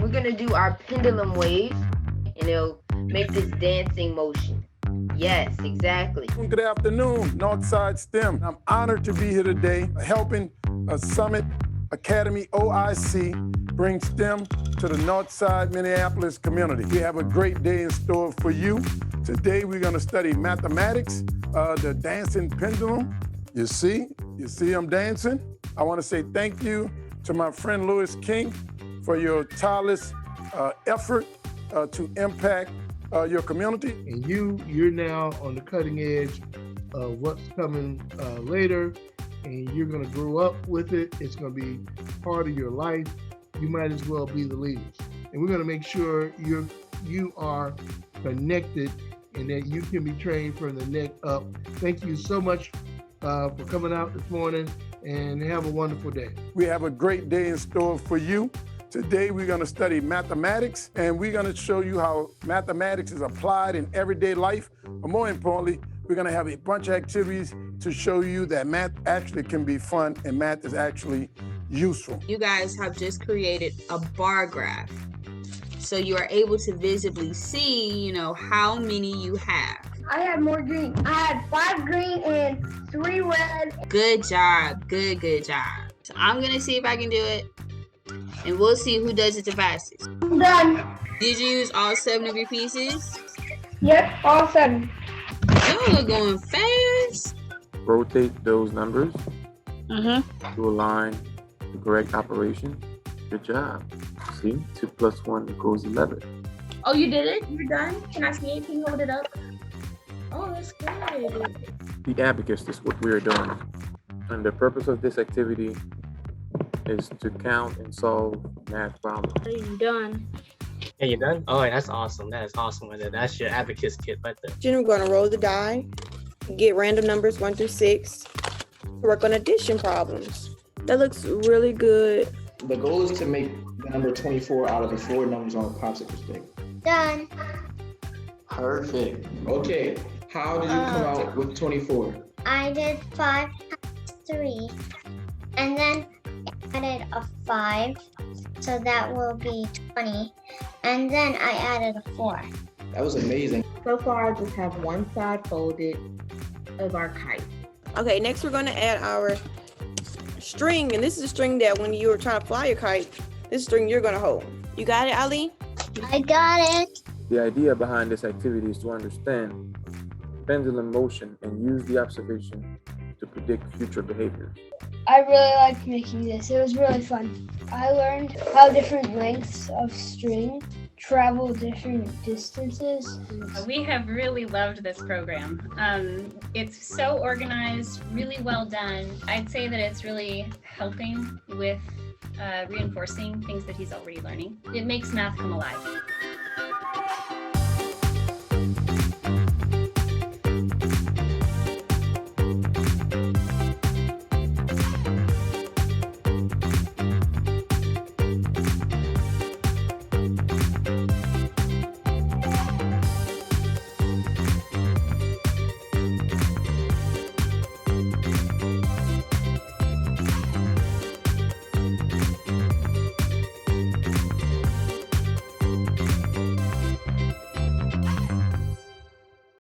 We're gonna do our pendulum waves, and it'll make this dancing motion. Yes, exactly. Good afternoon, Northside STEM. I'm honored to be here today helping Summit Academy OIC bring STEM to the Northside Minneapolis community. We have a great day in store for you. Today we're gonna study mathematics, the dancing pendulum. You see I'm dancing? I wanna say thank you to my friend Louis King for your tireless effort to impact your community. And you're now on the cutting edge of what's coming later, and you're gonna grow up with it. It's gonna be part of your life. You might as well be the leaders. And we're gonna make sure you are connected and that you can be trained from the neck up. Thank you so much for coming out this morning, and have a wonderful day. We have a great day in store for you. Today we're going to study mathematics, and we're going to show you how mathematics is applied in everyday life. But more importantly, we're going to have a bunch of activities to show you that math actually can be fun and math is actually useful. You guys have just created a bar graph, so you are able to visibly see, how many you have. I had more green. I had 5 green and 3 red. Good job. Good job. So I'm gonna see if I can do it, and we'll see who does it the fastest. I'm done. Did you use all 7 of your pieces? Yep, all 7. Y'all are going fast. Rotate those numbers to align the correct operation. Good job. See, 2 plus 1 equals 11. Oh, you did it? You're done? Can I see it? Can you hold it up? Oh, that's good. The abacus is what we are doing. And the purpose of this activity is to count and solve math problems. Are you done? Hey, you done? Oh, that's awesome. That is awesome. That's your abacus kit right there. Then we're going to roll the die, get random numbers 1 through 6, work on addition problems. That looks really good. The goal is to make the number 24 out of the 4 numbers on a popsicle stick. Done. Perfect. Okay, how did you come out with 24? I did 5 times 3. And then I added a 5. So that will be 20. And then I added a 4. That was amazing. So far, I just have one side folded of our kite. Okay, next we're going to add our string. And this is a string that when you were trying to fly your kite, this string you're going to hold. You got it, Ali? I got it. The idea behind this activity is to understand pendulum motion and use the observation to predict future behavior. I really liked making this. It was really fun. I learned how different lengths of string travel different distances. We have really loved this program. It's so organized, really well done. I'd say that it's really helping with reinforcing things that he's already learning. It makes math come alive.